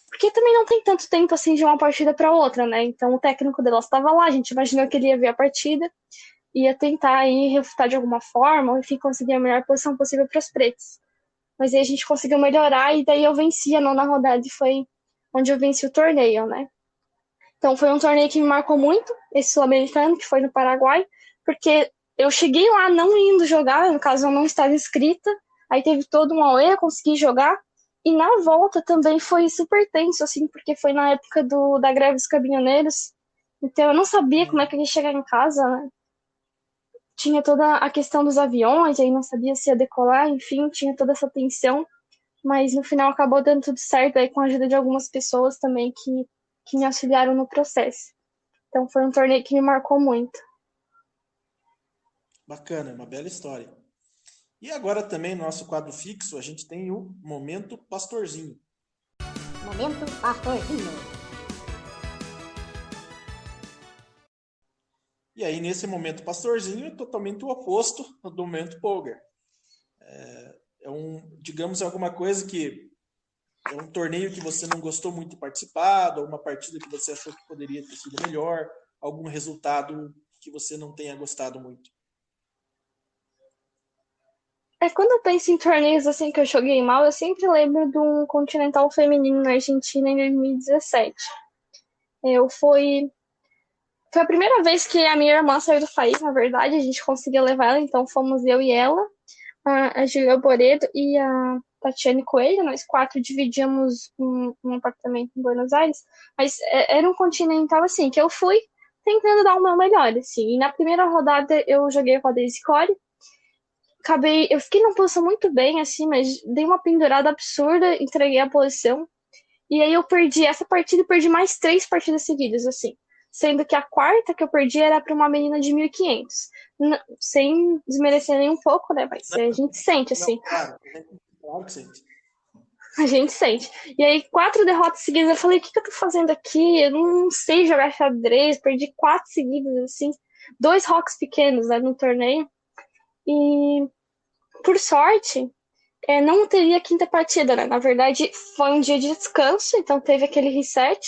porque também não tem tanto tempo assim de uma partida para outra, né? Então o técnico dela estava lá, a gente imaginou que ele ia ver a partida, ia tentar aí refutar de alguma forma, ou enfim, conseguir a melhor posição possível para os pretos. Mas aí a gente conseguiu melhorar e daí eu venci a nona rodada e foi onde eu venci o torneio, né? Então foi um torneio que me marcou muito, esse sul-americano, que foi no Paraguai, porque eu cheguei lá não indo jogar, no caso eu não estava inscrita, aí teve todo um auê, consegui jogar, e na volta também foi super tenso, assim, porque foi na época da greve dos caminhoneiros, então eu não sabia como é que eu ia chegar em casa, né? Tinha toda a questão dos aviões, aí não sabia se ia decolar, enfim, tinha toda essa tensão, mas no final acabou dando tudo certo, aí com a ajuda de algumas pessoas também que me auxiliaram no processo. Então foi um torneio que me marcou muito. Bacana, uma bela história. E agora também no nosso quadro fixo, a gente tem o Momento Pastorzinho. Momento Pastorzinho. E aí, nesse Momento Pastorzinho, é totalmente o oposto do Momento Polgar. Digamos, alguma coisa que é um torneio que você não gostou muito de participar, ou uma partida que você achou que poderia ter sido melhor, algum resultado que você não tenha gostado muito. Quando eu penso em torneios assim que eu joguei mal, eu sempre lembro de um Continental Feminino na Argentina em 2017. Foi a primeira vez que a minha irmã saiu do país, na verdade, a gente conseguiu levar ela, então fomos eu e ela, a Julia Boredo e a Tatiane Coelho, nós quatro dividíamos um apartamento em Buenos Aires, mas era um Continental assim, que eu fui tentando dar o meu melhor, assim, e na primeira rodada eu joguei com a Daisy Core, eu fiquei numa posição muito bem, assim, mas dei uma pendurada absurda, entreguei a posição. E aí eu perdi essa partida e perdi mais 3 partidas seguidas, assim. Sendo que a quarta que eu perdi era para uma menina de 1.500. Sem desmerecer nem um pouco, né? Mas a gente sente, assim. Não, claro que sente. A gente sente. E aí, 4 derrotas seguidas, eu falei, o que eu tô fazendo aqui? Eu não sei jogar xadrez. Perdi 4 seguidas, assim. 2 rocks pequenos, né, no torneio. E, por sorte, não teria quinta partida, né? Na verdade, foi um dia de descanso, então teve aquele reset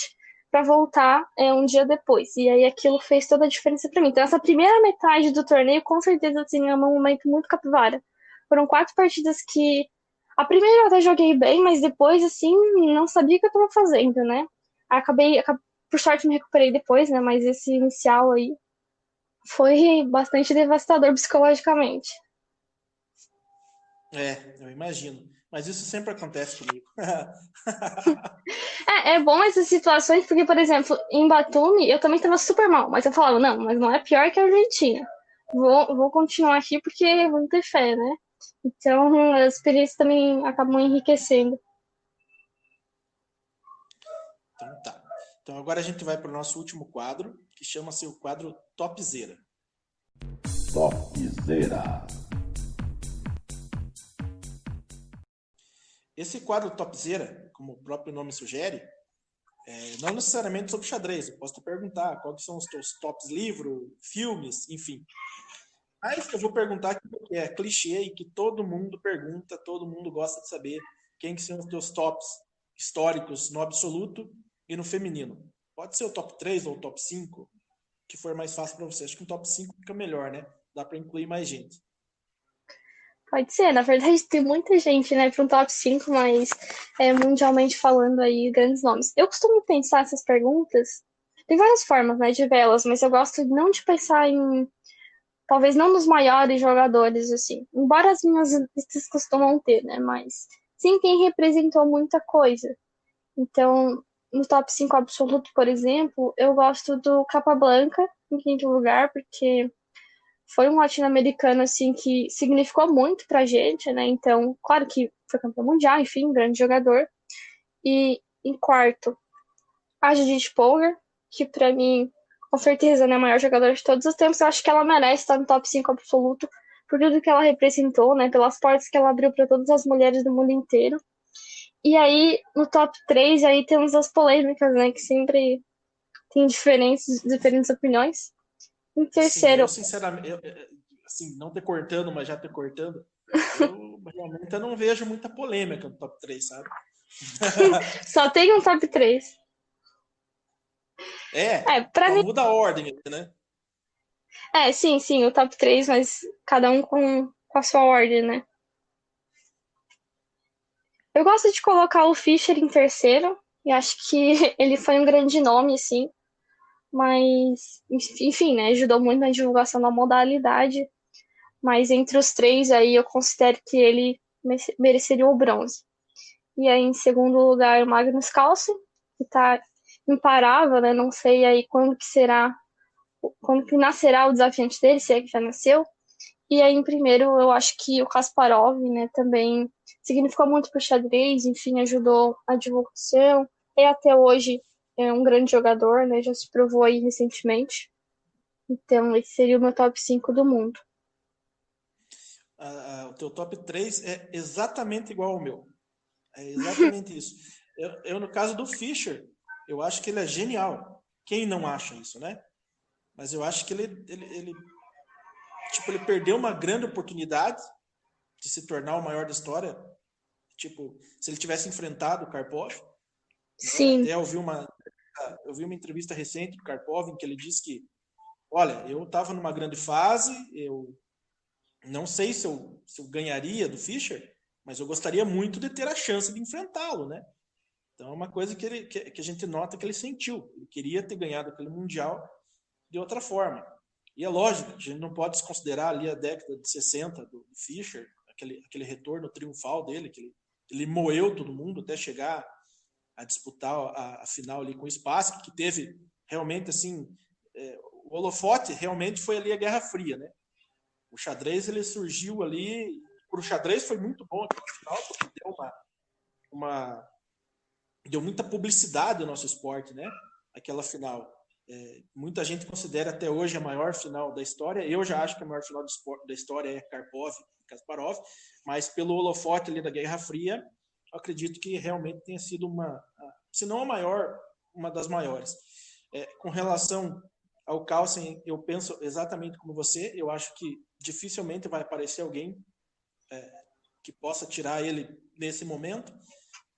para voltar um dia depois. E aí aquilo fez toda a diferença para mim. Então, essa primeira metade do torneio, com certeza, assim, é um momento muito capivara. Foram 4 partidas que. A primeira eu até joguei bem, mas depois, assim, não sabia o que eu estava fazendo, né? Por sorte, me recuperei depois, né? Mas esse inicial aí foi bastante devastador psicologicamente. Eu imagino. Mas isso sempre acontece comigo. É bom essas situações, porque, por exemplo, em Batumi, eu também tava super mal, mas eu falava, não, mas não é pior que a Argentina. Vou continuar aqui porque vou ter fé, né? Então, as experiências também acabam enriquecendo. Então tá. Então agora a gente vai para o nosso último quadro, que chama-se o quadro Topzera. Topzera. Esse quadro Topzera, como o próprio nome sugere, não necessariamente sobre xadrez. Eu posso te perguntar quais são os teus tops livros, filmes, enfim. Mas eu vou perguntar aquilo que é clichê e que todo mundo pergunta, todo mundo gosta de saber quem que são os teus tops históricos no absoluto e no feminino. Pode ser o top 3 ou o top 5, que for mais fácil para você. Acho que o top 5 fica melhor, né? Dá para incluir mais gente. Pode ser, na verdade tem muita gente, né, para um top 5, mas mundialmente falando aí, grandes nomes. Eu costumo pensar essas perguntas, tem várias formas, né, de vê-las, mas eu gosto não de pensar talvez não nos maiores jogadores, assim, embora as minhas listas costumam ter, né, mas sim quem representou muita coisa. Então, no top 5 absoluto, por exemplo, eu gosto do Capablanca, em quinto lugar, porque foi um latino-americano, assim, que significou muito pra gente, né? Então, claro que foi campeão mundial, enfim, grande jogador. E em quarto, a Judith Polgar, que pra mim, com certeza, né, a maior jogadora de todos os tempos. Eu acho que ela merece estar no top 5 absoluto por tudo que ela representou, né, pelas portas que ela abriu para todas as mulheres do mundo inteiro. E aí, no top 3 aí temos as polêmicas, né, que sempre tem diferentes opiniões. Em Sim, terceiro, eu sinceramente, assim, não te cortando, mas já te cortando, eu realmente eu não vejo muita polêmica no top 3, sabe? só tem um top 3. Pra Só mim, muda a ordem, né? sim, o top 3, mas cada um com a sua ordem, né? Eu gosto de colocar o Fischer em terceiro, e acho que ele foi um grande nome, assim, mas, enfim, né, ajudou muito na divulgação da modalidade, mas entre os três aí eu considero que ele mereceria o bronze. E aí, em segundo lugar, o Magnus Carlsen, que tá imparável, né, não sei aí quando que nascerá o desafiante dele, se é que já nasceu. E aí, em primeiro, eu acho que o Kasparov, né, também significou muito para o xadrez, enfim, ajudou a divulgação. E até hoje é um grande jogador, né, já se provou aí recentemente. Então, esse seria o meu top 5 do mundo. O teu top 3 é exatamente igual ao meu. É exatamente isso. No caso do Fischer, eu acho que ele é genial. Quem não acha isso, né? Mas eu acho que ele perdeu uma grande oportunidade de se tornar o maior da história. Tipo, se ele tivesse enfrentado o Karpov, né? Sim, Até eu vi uma entrevista recente do Karpov em que ele disse que, olha, eu estava numa grande fase, eu não sei se eu ganharia do Fischer, mas eu gostaria muito de ter a chance de enfrentá-lo, né? Então é uma coisa que a gente nota que ele sentiu. Ele queria ter ganhado aquele Mundial de outra forma. E é lógico, a gente não pode desconsiderar ali a década de 60 do Fischer, aquele retorno triunfal dele, que ele moeu todo mundo até chegar a disputar a final ali com o Spassky, que teve realmente assim, o holofote realmente foi ali a Guerra Fria, né? O xadrez ele surgiu ali, o xadrez foi muito bom aqui no final, porque deu muita publicidade ao nosso esporte, né? Aquela final. Muita gente considera até hoje a maior final da história. Eu já acho que a maior final da história é Karpov e Kasparov, mas pelo holofote ali da Guerra Fria, eu acredito que realmente tenha sido se não a maior, uma das maiores. Com relação ao Carlsen, eu penso exatamente como você. Eu acho que dificilmente vai aparecer alguém que possa tirar ele nesse momento,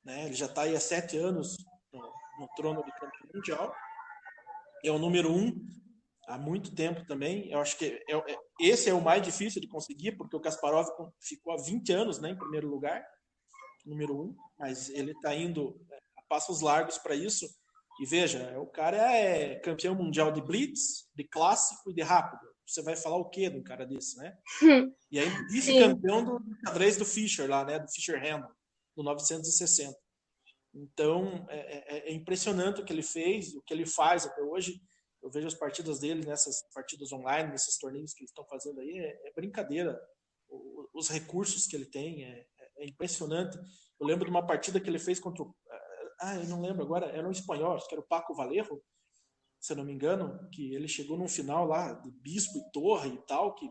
né? Ele já está aí há 7 anos no trono do campeão mundial. É o número 1 há muito tempo também. Eu acho que esse é o mais difícil de conseguir, porque o Kasparov ficou há 20 anos, né, em primeiro lugar, número 1, mas ele está indo a passos largos para isso. E veja, o cara é campeão mundial de blitz, de clássico e de rápido. Você vai falar o quê de um cara desse, né? E aí vice-campeão do xadrez do Fischer lá, né, do Fischer Handel, do 960. Então, é impressionante o que ele fez, o que ele faz até hoje. Eu vejo as partidas dele nessas partidas online, nesses torneios que eles estão fazendo aí, é brincadeira. Os recursos que ele tem é impressionante. Eu lembro de uma partida que ele fez contra eu não lembro agora, era um espanhol, acho que era o Paco Vallejo, se eu não me engano, que ele chegou num final lá de bispo e torre e tal, que,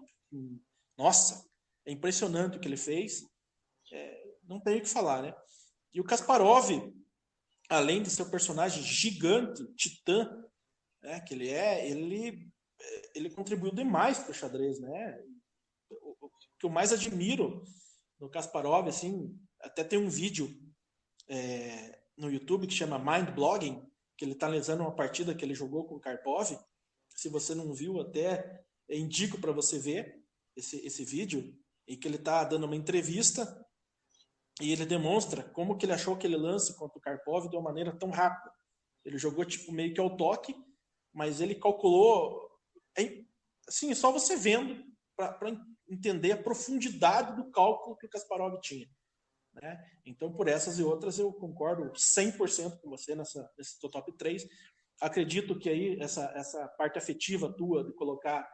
nossa, é impressionante o que ele fez. Não tenho o que falar, né? E o Kasparov, além de ser um personagem gigante, titã, né, que ele contribuiu demais para o xadrez, né? O que eu mais admiro no Kasparov, assim, até tem um vídeo no YouTube que chama Mind Blogging, que ele está analisando uma partida que ele jogou com o Karpov. Se você não viu, até indico para você ver esse vídeo, em que ele está dando uma entrevista e ele demonstra como que ele achou aquele lance contra o Karpov de uma maneira tão rápida. Ele jogou tipo meio que ao toque, mas ele calculou, assim, só você vendo para entender a profundidade do cálculo que o Kasparov tinha, né? Então, por essas e outras, eu concordo 100% com você nesse top 3. Acredito que aí essa parte afetiva tua de colocar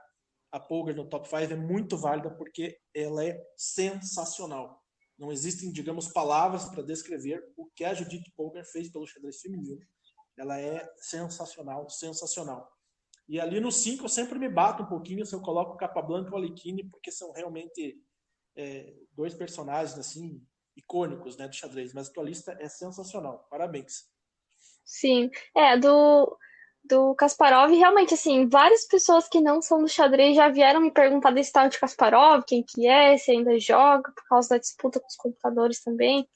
a Polgar no top 5 é muito válida, porque ela é sensacional. Não existem, digamos, palavras para descrever o que a Judith Polgar fez pelo xadrez feminino. Ela é sensacional, sensacional. E ali no 5 eu sempre me bato um pouquinho se eu coloco o Capablanca e o Alecquine, porque são realmente dois personagens assim icônicos, né, do xadrez. Mas a tua lista é sensacional. Parabéns. Sim, do Kasparov, realmente, assim, várias pessoas que não são do xadrez já vieram me perguntar desse tal de Kasparov, quem que é, se ainda joga, por causa da disputa com os computadores também.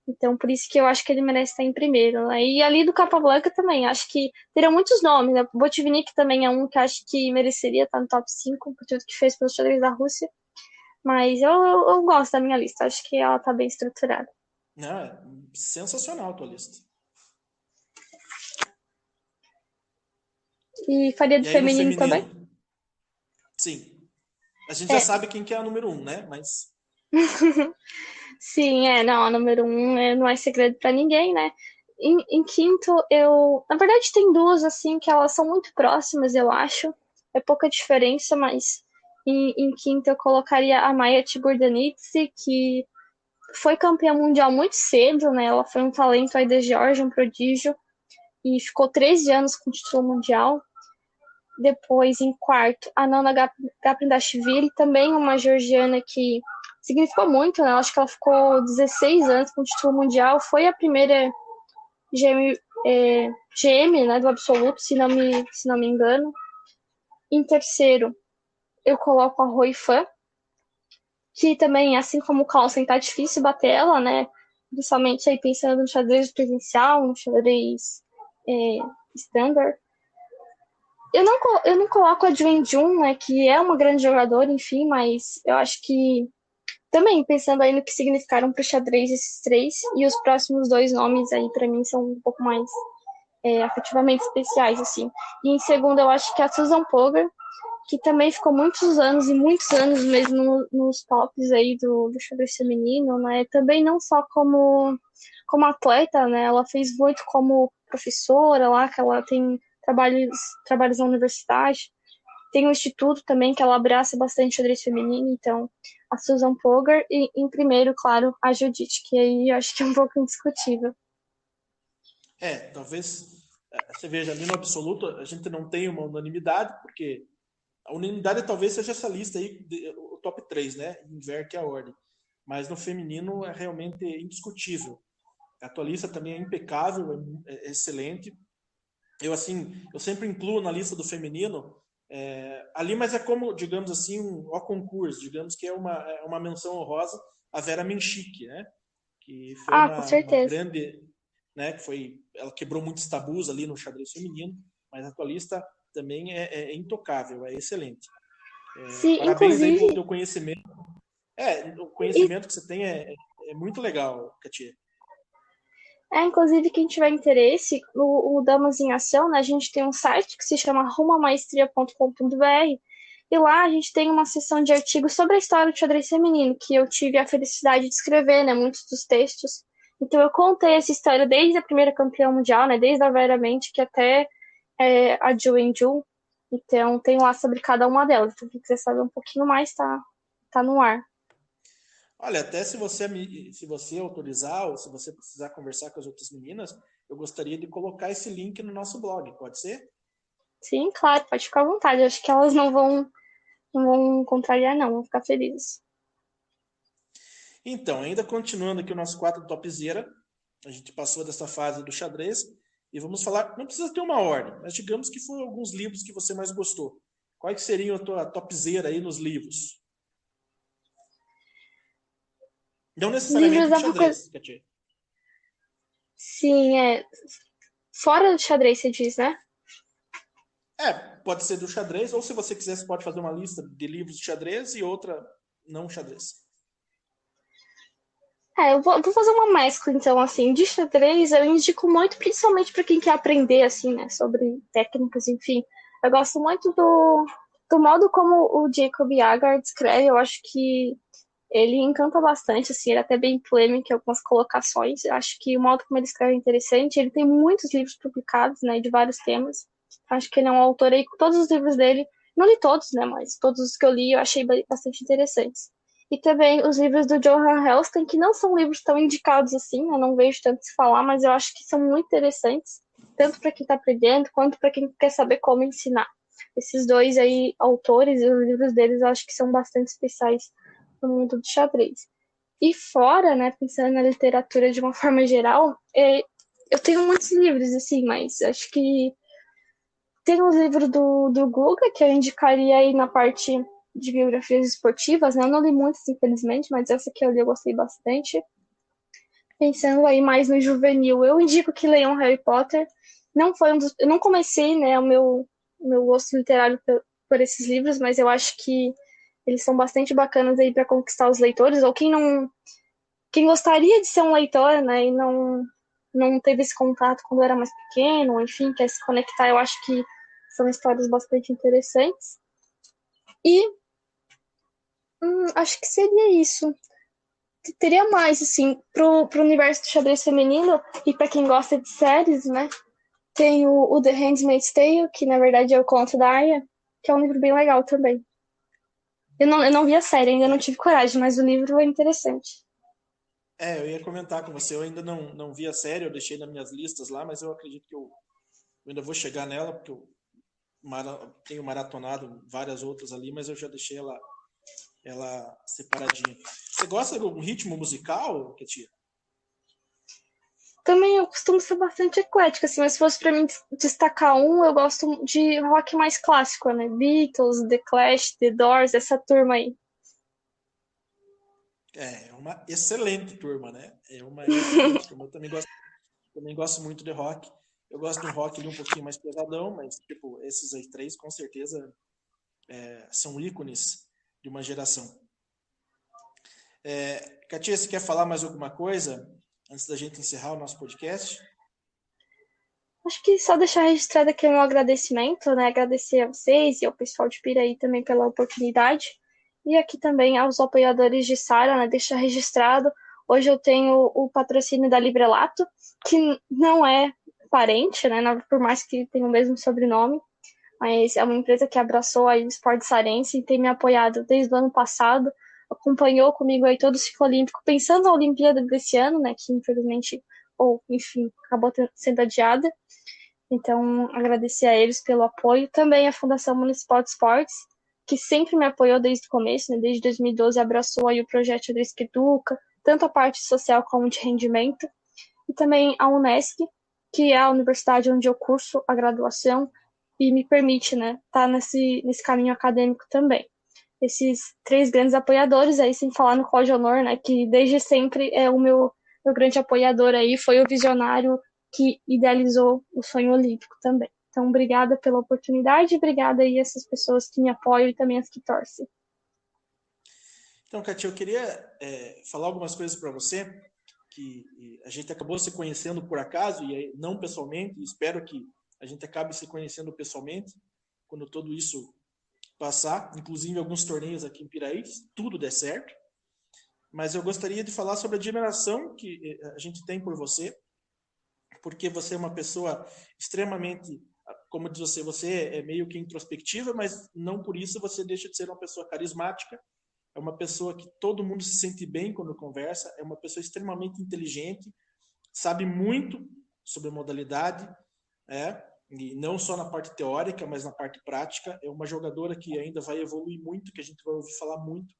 Então, por isso que eu acho que ele merece estar em primeiro, né? E ali do Capablanca também, acho que teriam muitos nomes, né? Botvinnik também é um que acho que mereceria estar no top 5 por tudo que fez pelo xadrez da Rússia. Mas eu gosto da minha lista, acho que ela tá bem estruturada. Não, é sensacional a tua lista. E faria do E aí no feminino feminino? também? Sim. A gente já sabe quem que é a número 1, né? Mas Sim, não, a número 1 não é segredo pra ninguém, né? Em quinto, na verdade, tem duas, assim, que elas são muito próximas, eu acho. É pouca diferença, mas em quinto eu colocaria a Maia Tiburdanidze, que foi campeã mundial muito cedo, né? Ela foi um talento aí da Geórgia, um prodígio, e ficou 13 anos com o título mundial. Depois, em quarto, a Nana Gaprindashvili, também uma georgiana que significou muito, né? Acho que ela ficou 16 anos com o título mundial. Foi a primeira GM, né, do absoluto, se não me engano. Em terceiro, eu coloco a Rui Fan, que também, assim como o Carlsen, tá difícil bater ela, né? Principalmente aí pensando no xadrez presencial, no xadrez standard. Eu não coloco a Juen Jun, né, que é uma grande jogadora, enfim, mas eu acho que também pensando aí no que significaram para o xadrez esses três, e os próximos dois nomes aí para mim são um pouco mais afetivamente especiais, assim. E em segundo eu acho que a Susan Polgar, que também ficou muitos anos mesmo nos tops aí do xadrez feminino, né, também não só como atleta, né, ela fez muito como professora lá, que ela tem trabalhos na universidade. Tem um instituto também que ela abraça bastante xadrez feminino, então a Susan Polgar e em primeiro, claro, a Judith, que aí eu acho que é um pouco indiscutível. talvez você veja ali no absoluto, a gente não tem uma unanimidade, porque a unanimidade talvez seja essa lista aí, o top 3, né? Inverte a ordem. Mas no feminino é realmente indiscutível. A tua lista também é impecável, é excelente. Eu sempre incluo na lista do feminino ali, mas é como, digamos assim, um concurso, digamos que é uma menção honrosa a Vera Menchik, né? Que foi Ah, com uma certeza. grande, né? Ela quebrou muitos tabus ali no xadrez feminino, mas a tua lista também é intocável, é excelente. Sim, Parabéns aí pelo inclusive, teu conhecimento. O e conhecimento que você tem é muito legal, Katia. inclusive, quem tiver interesse, o Damas em Ação, né, a gente tem um site que se chama rumamaestria.com.br e lá a gente tem uma seção de artigos sobre a história do xadrez feminino, que eu tive a felicidade de escrever, né, muitos dos textos. Então eu contei essa história desde a primeira campeã mundial, né, desde a Vera Menchik até a Juen Jun. Então tem lá sobre cada uma delas. Então quem quiser saber um pouquinho mais, tá no ar. Olha, até se você autorizar ou se você precisar conversar com as outras meninas, eu gostaria de colocar esse link no nosso blog, pode ser? Sim, claro, pode ficar à vontade. Eu acho que elas não vão contrariar, não, vão ficar felizes. Então, ainda continuando aqui o nosso quadro Topzera, a gente passou dessa fase do xadrez e vamos falar, não precisa ter uma ordem, mas digamos que foram alguns livros que você mais gostou. Quais seriam a tua topzera aí nos livros? Não necessariamente Livros de é uma coisa. xadrez, Katia. Sim, fora do xadrez, você diz, né? Pode ser do xadrez, ou se você quiser, você pode fazer uma lista de livros de xadrez e outra não xadrez. Eu vou fazer uma mescla, então, assim, de xadrez eu indico muito, principalmente para quem quer aprender, assim, né, sobre técnicas, enfim. Eu gosto muito do modo como o Jacob Aagaard escreve, eu acho que ele encanta bastante, assim, ele é até bem polêmico em algumas colocações. Eu acho que o modo como ele escreve é interessante. Ele tem muitos livros publicados, né, de vários temas. Acho que ele é um autor aí, todos os livros dele, não li todos, né, mas todos os que eu li eu achei bastante interessantes. E também os livros do Johan Helston, que não são livros tão indicados assim, eu não vejo tanto se falar, mas eu acho que são muito interessantes, tanto para quem está aprendendo, quanto para quem quer saber como ensinar. Esses dois aí, autores, e os livros deles, eu acho que são bastante especiais no mundo do xadrez. E fora, né, pensando na literatura de uma forma geral, eu tenho muitos livros, assim, mas acho que tem um livro do Guga, que eu indicaria aí na parte de biografias esportivas, né? Eu não li muitas, infelizmente, mas essa que eu li eu gostei bastante. Pensando aí mais no juvenil, eu indico que leiam Harry Potter. Não foi eu não comecei, né, o meu gosto literário por esses livros, mas eu acho que eles são bastante bacanas aí para conquistar os leitores, ou quem gostaria de ser um leitor, né, e não teve esse contato quando era mais pequeno, ou enfim, quer se conectar, eu acho que são histórias bastante interessantes. E acho que seria isso. Teria mais, assim, pro universo do xadrez feminino, e para quem gosta de séries, né, tem o The Handmaid's Tale, que na verdade é o conto da Arya, que é um livro bem legal também. Eu não vi a série, ainda não tive coragem, mas o livro é interessante. Eu ia comentar com você, eu ainda não vi a série, eu deixei nas minhas listas lá, mas eu acredito que eu ainda vou chegar nela, porque eu tenho maratonado várias outras ali, mas eu já deixei ela separadinha. Você gosta de um ritmo musical, Katia? Também eu costumo ser bastante eclética, assim, mas se fosse pra mim destacar eu gosto de rock mais clássico, né? Beatles, The Clash, The Doors, essa turma aí. É uma excelente turma, né? É uma excelente turma. Eu também gosto muito de rock. Eu gosto de um rock ali um pouquinho mais pesadão, mas tipo, esses aí três com certeza são ícones de uma geração. Katia, você quer falar mais alguma coisa antes da gente encerrar o nosso podcast? Acho que só deixar registrado aqui o meu agradecimento, né? Agradecer a vocês e ao pessoal de Piraí também pela oportunidade. E aqui também aos apoiadores de Sara, né? Deixar registrado. Hoje eu tenho o patrocínio da Librelato, que não é parente, né? Por mais que tenha o mesmo sobrenome. Mas é uma empresa que abraçou aí o esporte sarense e tem me apoiado desde o ano passado. Acompanhou comigo aí todo o ciclo olímpico, pensando na Olimpíada desse ano, né? Que infelizmente, ou enfim, acabou sendo adiada. Então, agradecer a eles pelo apoio. Também a Fundação Municipal de Esportes, que sempre me apoiou desde o começo, né? Desde 2012 abraçou aí o projeto Xadrez que Educa, tanto a parte social como de rendimento. E também a Unesc, que é a universidade onde eu curso a graduação e me permite, né, estar nesse caminho acadêmico também. Esses três grandes apoiadores, aí sem falar no Cláudio Honor, né, que desde sempre é o meu grande apoiador aí, foi o visionário que idealizou o sonho olímpico também. Então, obrigada pela oportunidade, obrigada aí a essas pessoas que me apoiam e também as que torcem. Então, Katia, eu queria falar algumas coisas para você, que a gente acabou se conhecendo por acaso, e não pessoalmente, e espero que a gente acabe se conhecendo pessoalmente, quando tudo isso passar, inclusive alguns torneios aqui em Piraí, se tudo der certo. Mas eu gostaria de falar sobre a admiração que a gente tem por você, porque você é uma pessoa extremamente, como diz você é meio que introspectiva, mas não por isso você deixa de ser uma pessoa carismática, é uma pessoa que todo mundo se sente bem quando conversa, é uma pessoa extremamente inteligente, sabe muito sobre modalidade, e não só na parte teórica, mas na parte prática. É uma jogadora que ainda vai evoluir muito, que a gente vai ouvir falar muito.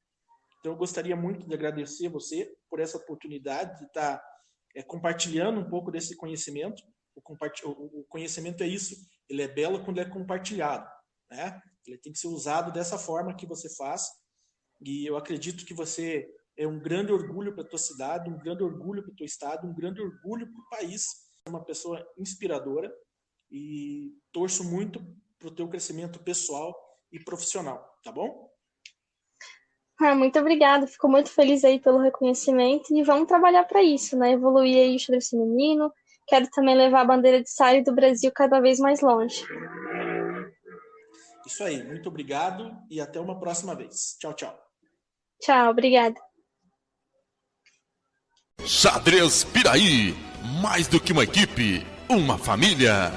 Então eu gostaria muito de agradecer você por essa oportunidade de estar compartilhando um pouco desse conhecimento. O conhecimento é isso, ele é belo quando é compartilhado, né? Ele tem que ser usado dessa forma que você faz, e eu acredito que você é um grande orgulho para a tua cidade, um grande orgulho para o teu estado, um grande orgulho para o país. É uma pessoa inspiradora e torço muito para o teu crescimento pessoal e profissional, tá bom? Muito obrigada, fico muito feliz aí pelo reconhecimento e vamos trabalhar para isso, né? Evoluir aí o xadrez feminino. Quero também levar a bandeira de Sara do Brasil cada vez mais longe. Isso aí, muito obrigado e até uma próxima vez. Tchau, tchau. Tchau, obrigada. Xadrez Piraí, mais do que uma equipe, uma família.